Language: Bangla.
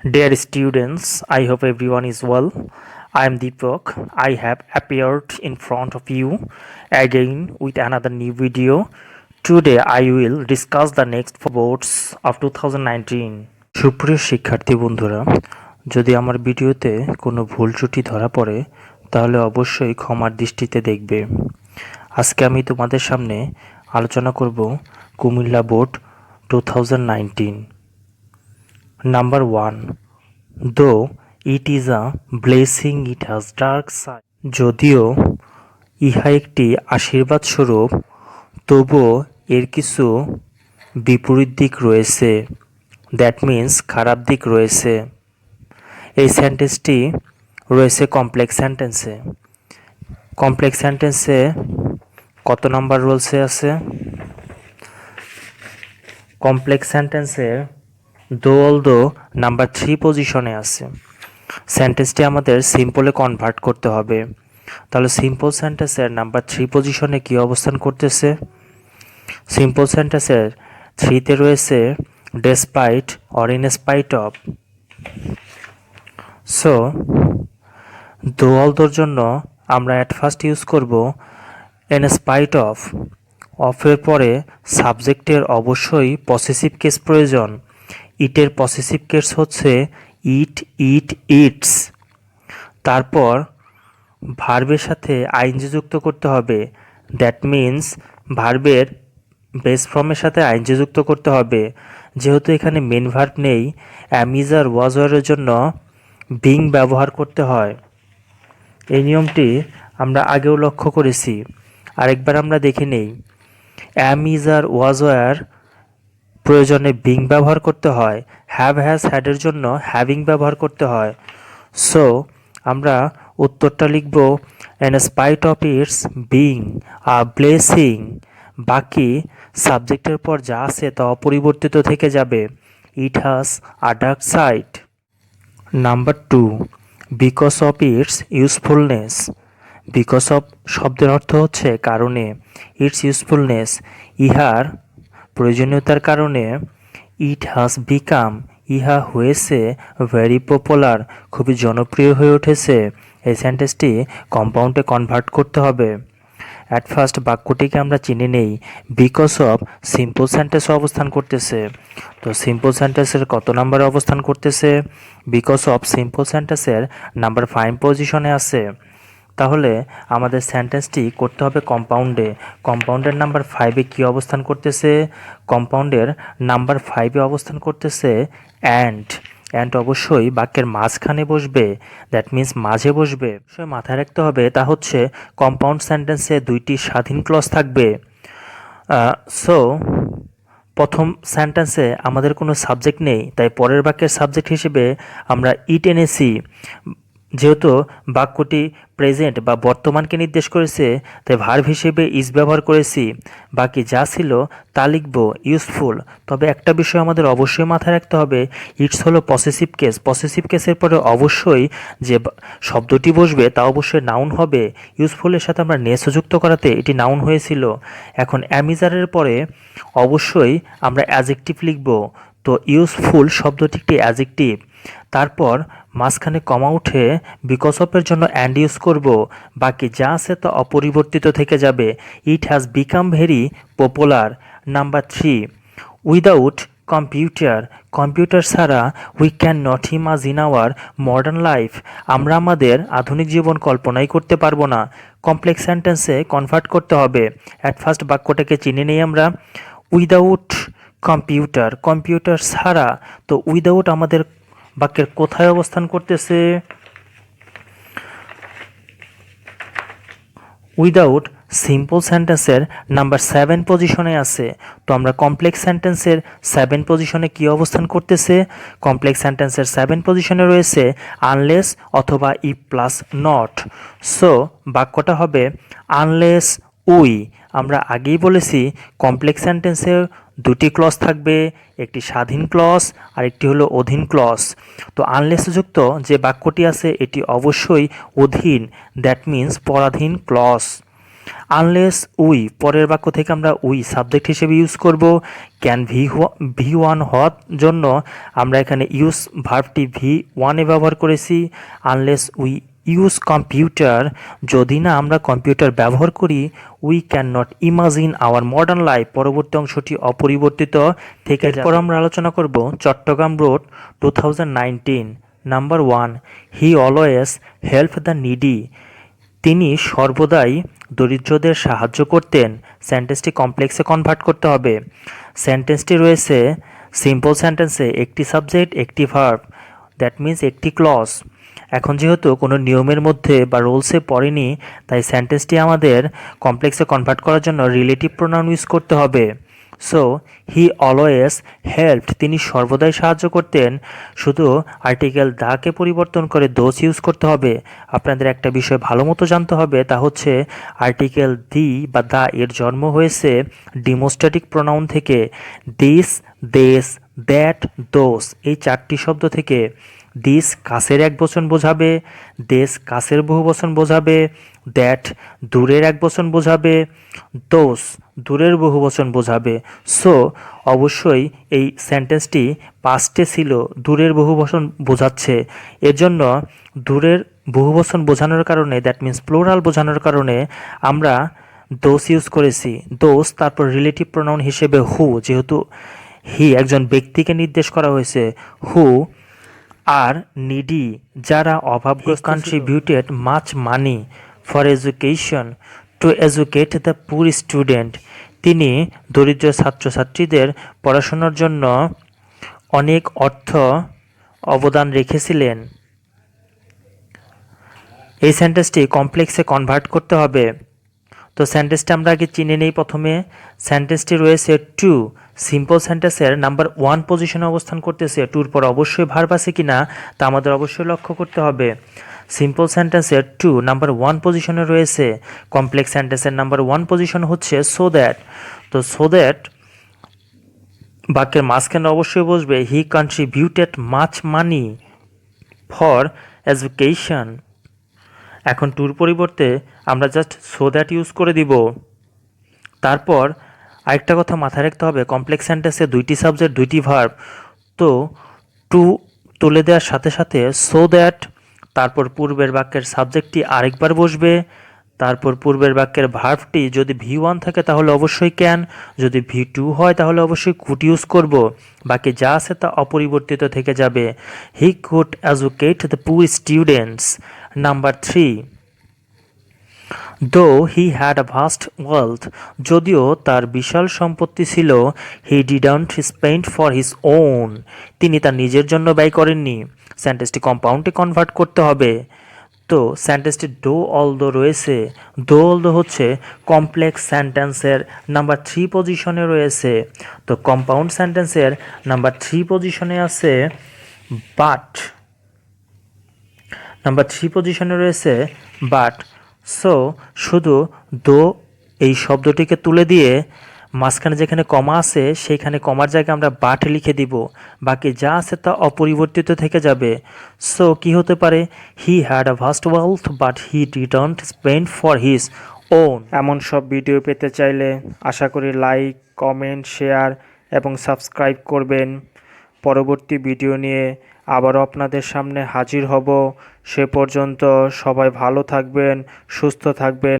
Dear students, I hope everyone is well. I am Deepak. I have appeared in front of you again with another new video. Today I will discuss the next four boards of 2019. সুপ্রিয় শিক্ষার্থী বন্ধুরা, যদি আমার ভিডিওতে কোনো ভুল ত্রুটি ধরা পড়ে তাহলে অবশ্যই ক্ষমার দৃষ্টিতে দেখবে। আজকে আমি তোমাদের সামনে আলোচনা করব Comilla board 2019। Number 1. Though it is a blessing, it has dark side. যদিও ইহা একটি আশীর্বাদ স্বরূপ, তবুও এর কিছু বিপরীত দিক রয়েছে। দ্যাট মিন্স খারাপ দিক রয়েছে। এই সেন্টেন্সটি রয়েছে কমপ্লেক্স সেন্টেন্সে। কমপ্লেক্স সেন্টেন্সে কত নাম্বার রুলসে আছে? কমপ্লেক্স সেন্টেন্সে দো নাম্বার 3 পজিশনে আছে। সেন্টেন্সটি আমাদের সিম্পলে কনভার্ট করতে হবে। তাহলে সিম্পল সেন্টেন্সের নাম্বার 3 পজিশনে কি অবস্থান করতেছে? সিম্পল সেন্টেন্সের 3তে রয়েছে despite or in spite of. So দোর জন্য আমরা অ্যাট ফার্স্ট ইউজ করব ইন স্পাইট অফ। অফের পরে সাবজেক্টের অবশ্যই পসেসিভ কেস প্রয়োজন। ইটের পসেসিভ কেস হচ্ছে ইট, ইটস। তারপর ভার্বের সাথে আইএনজি যুক্ত করতে হবে। দ্যাট মিন্স ভার্বের বেস ফর্মের সাথে আইএনজি যুক্ত করতে হবে। যেহেতু এখানে মেন ভার্ব নেই, অ্যামিজ আর ওয়াজ ওয়ারের জন্য বিং ব্যবহার করতে হয়। এই নিয়মটি আমরা আগেও লক্ষ্য করেছি। আরেকবার আমরা দেখে নেই। অ্যামিজ আর ওয়াজ ওয়ার প্রয়োজনে বিং ব্যবহার করতে হয়। হ্যাভ হ্যাজ হ্যাডের জন্য হ্যাভিং ব্যবহার করতে হয়। সো আমরা উত্তরটা লিখব in spite of its being a blessing. বাকি সাবজেক্টের পর যা আছে তা অপরিবর্তিত থেকে যাবে। It has a dark side. Number 2. Because of its usefulness. Because of শব্দের অর্থ হচ্ছে কারণে। ইটস ইউজফুলনেস ইহার প্রয়োজনীয়তার কারণে। ইট হ্যাজ বিকাম ইহা হয়েছে ভেরি পপুলার খুবই জনপ্রিয় হয়ে উঠেছে। এই সেন্টেন্সটি কম্পাউন্ডে কনভার্ট করতে হবে। অ্যাট ফার্স্ট বাক্যটিকে আমরা চিনে নেই। বিকজ অফ সিম্পল সেন্টেন্সে অবস্থান করতেছে। তো সিম্পল সেন্টেন্সের কত নাম্বারে অবস্থান করতেছে? বিকজ অফ সিম্পল সেন্টেন্সের নাম্বার 5 পজিশনে আছে। তাহলে আমাদের সেন্টেন্সটি করতে হবে কম্পাউন্ডে। কম্পাউন্ডের নাম্বার 5-এ কী অবস্থান করতেছে? কম্পাউন্ডের নাম্বার 5-এ অবস্থান করতেছে অ্যান্ড অবশ্যই বাক্যের মাঝখানে বসবে। দ্যাট মিন্স মাঝে বসবে। অবশ্যই মাথায় রাখতে হবে তা হচ্ছে কম্পাউন্ড সেন্টেন্সে 2টি স্বাধীন ক্লজ থাকবে। সো প্রথম সেন্টেন্সে আমাদের কোনো সাবজেক্ট নেই, তাই পরের বাক্যের সাবজেক্ট হিসেবে আমরা ইট এনেছি। যেহেতু বাক্যটি প্রেজেন্ট বা বর্তমানকে নির্দেশ করেছে, তাই ভার্ব হিসেবে ইজ ব্যবহার করেছি। বাকি যা ছিল তা লিখব ইউজফুল। তবে একটা বিষয় আমাদের অবশ্যই মাথায় রাখতে হবে, ইটস হলো পসেসিভ কেস। পসেসিভ কেসের পরে অবশ্যই যে শব্দটি বসবে তা অবশ্যই নাউন হবে। ইউজফুলের সাথে আমরা নেসও যুক্ত করাতে এটি নাউন হয়েছিল। এখন অ্যামিজারের পরে অবশ্যই আমরা অ্যাজেক্টিভ লিখব। তো ইউজফুল শব্দটি একটি অ্যাজেক্টিভ। তারপর মাঝখানে কমা উঠে বিকজ অফের জন্য অ্যান্ড ইউজ করব। বাকি যা আছে তা অপরিবর্তিত থেকে যাবে। It has become very popular. Number 3. Without computer. Computer ছাড়া we can not imagine our modern life. আমরা আমাদের আধুনিক জীবন কল্পনাই করতে পারবো না। কমপ্লেক্স সেন্টেন্সে কনভার্ট করতে হবে। অ্যাট ফার্স্ট বাক্যটাকে চিনে নেই আমরা। উইদাউট কম্পিউটার, কম্পিউটার ছাড়া। তো উইদাউট আমাদের বাক্যের কোথায় অবস্থান করতেছে? উইদাউট সিম্পল সেন্টেন্সের নাম্বার 7 পজিশনে আছে। তো আমরা কমপ্লেক্স সেন্টেন্সের 7 পজিশনে কি অবস্থান করতেছে? কমপ্লেক্স সেন্টেন্সের 7 পজিশনে রয়েছে আনলেস অথবা ইফ প্লাস নট। সো বাক্যটা হবে আনলেস উই। আমরা আগেই বলেছি কমপ্লেক্স সেন্টেন্সের 2টি ক্লজ থাকবে, একটি স্বাধীন ক্লজ আর একটি হলো অধীন ক্লজ। তো আনলেস যুক্ত যে বাক্যটি আছে এটি অবশ্যই অধীন। দ্যাট মিন্স পরাধীন ক্লজ। আনলেস উই, পরের বাক্য থেকে আমরা উই সাবজেক্ট হিসেবে ইউজ করব। ক্যান ভি ওয়ান হওয়ার জন্য আমরা এখানে ইউজ ভার্বটি ভি ওয়ানে ব্যবহার করেছি। আনলেস উই ইউজ কম্পিউটার, যদি না আমরা কম্পিউটার ব্যবহার করি, we can not imagine our modern life, পরবর্তী অংশটি অপরিবর্তিত থেকে যাবে। এরপর আমরা আলোচনা করব Chittagong road 2019। Number 1, he always help the needy, তিনি সর্বদাই দরিদ্রদের সাহায্য করতেন। সেন্টেন্সটি কমপ্লেক্সে কনভার্ট করতে হবে। সেন্টেন্সটি রয়েছে সিম্পল সেন্টেন্সে একটি সাবজেক্ট একটি ভার্ব, দ্যাট মিন্স একটি ক্লজ। এখন যেহেতু কোনো নিয়মের মধ্যে বা রুলসে পড়েনি, তাই সেন্টেন্সটি আমাদের কমপ্লেক্সে কনভার্ট করার জন্য রিলেটিভ প্রোনাউন ইউজ করতে হবে। সো হি অলওয়েজ হেল্পড, তিনি সর্বদাই সাহায্য করতেন। শুধু আর্টিকেল দাকে পরিবর্তন করে দোজ ইউজ করতে হবে। আপনাদের একটা বিষয় ভালো মতো জানতে হবে, তা হচ্ছে আর্টিকেল দি বা দা এর জন্ম হয়েছে ডিমোস্ট্যাটিক প্রোনাউন থেকে। দিস, দেস, দ্যাট, দোস এই চারটি শব্দ থেকে। দিস কাছের একবচন বোঝাবে, দেশ কাছের বহুবচন বোঝাবে, দ্যাট দূরের একবচন বোঝাবে, দোস দূরের বহুবচন বোঝাবে। সো অবশ্যই এই সেন্টেন্সটি পাস্টে ছিল, দূরের বহুবচন বোঝাচ্ছে। এর জন্য দূরের বহুবচন বোঝানোর কারণে, দ্যাট মিন্স প্লুরাল বোঝানোর কারণে আমরা দোস ইউজ করেছি। দোস তারপর রিলেটিভ প্রোনাউন হিসেবে হু, যেহেতু হি একজন ব্যক্তিকে নির্দেশ করা হয়েছে, হু আর নিডি যারা অভাবগ্রস্ত, contributed much money for education to educate the poor student, তিনি দরিদ্র ছাত্রছাত্রীদের পড়াশোনার জন্য অনেক অর্থ অবদান রেখেছিলেন। এই সেন্টেন্সটি কমপ্লেক্সে কনভার্ট করতে হবে। তো সেন্টেন্সটা আমরা আগে চিনে নেই। প্রথমে সেন্টেন্সটি রয়েছে টু, সিম্পল সেন্টেন্সের নাম্বার 1 পজিশনে অবস্থান করতেছে। টুর পর অবশ্যই ভার্ব আছে কিনা তা আমাদের অবশ্যই লক্ষ্য করতে হবে। সিম্পল সেন্টেন্সের টু নাম্বার 1 পজিশনে রয়েছে। কমপ্লেক্স সেন্টেন্সের নাম্বার 1 পজিশন হচ্ছে সো দ্যাট। তো সো দ্যাট বাক্যের মাঝখানে অবশ্যই বসবে he contributed much money for education. এখন টুর পরিবর্তে আমরা জাস্ট সো দ্যাট ইউজ করে দিব। তারপর আরেকটা কথা মাথায় রাখতে হবে, কমপ্লেক্স সেন্টেন্সে 2টি সাবজেক্ট 2টি ভার্ব। তো টু তুলে দেওয়ার সাথে সাথে সো দ্যাট, তারপর পূর্বের বাক্যের সাবজেক্টটি আরেকবার বসবে, তারপর পূর্বের বাক্যের ভার্বটি যদি ভি1 থাকে তাহলে অবশ্যই ক্যান, যদি ভি2 হয় তাহলে অবশ্যই কুড ইউজ করব। বাকি যা আছে তা অপরিবর্তিত থেকে যাবে। হি কুড এডুকেট দ্য পুর স্টুডেন্টস। নাম্বার 3, দো he had a vast wealth, যদিও তার বিশাল সম্পত্তি ছিল, he didn't spend for his own, তিনি তার নিজের জন্য ব্যয় করেননি। সেন্টেন্সটি কম্পাউন্ডে কনভার্ট করতে হবে। তো সেন্টেন্সটি ডো অলদো রয়েছে। ডো অলদো হচ্ছে কমপ্লেক্স সেন্টেন্সের নাম্বার 3 পজিশনে রয়েছে। তো কম্পাউন্ড সেন্টেন্সের নাম্বার 3 পজিশনে আছে বাট, নাম্বার 3 পজিশনে রয়েছে বাট। সো শুধু দো এই শব্দটিকে তুলে দিয়ে মাঝখানে যেখানে কমা আছে সেইখানে কমার জায়গায় আমরা বাট লিখে দিব। বাকি যা আছে তা অপরিবর্তিত থেকে যাবে। সো কি হতে পারে, he had a vast wealth but he didn't spend for his own. এমন সব ভিডিও পেতে চাইলে আশা করি লাইক, কমেন্ট, শেয়ার এবং সাবস্ক্রাইব করবেন। পরবর্তী ভিডিও নিয়ে আবারও আপনাদের সামনে হাজির হব। সে পর্যন্ত সবাই ভালো থাকবেন, সুস্থ থাকবেন।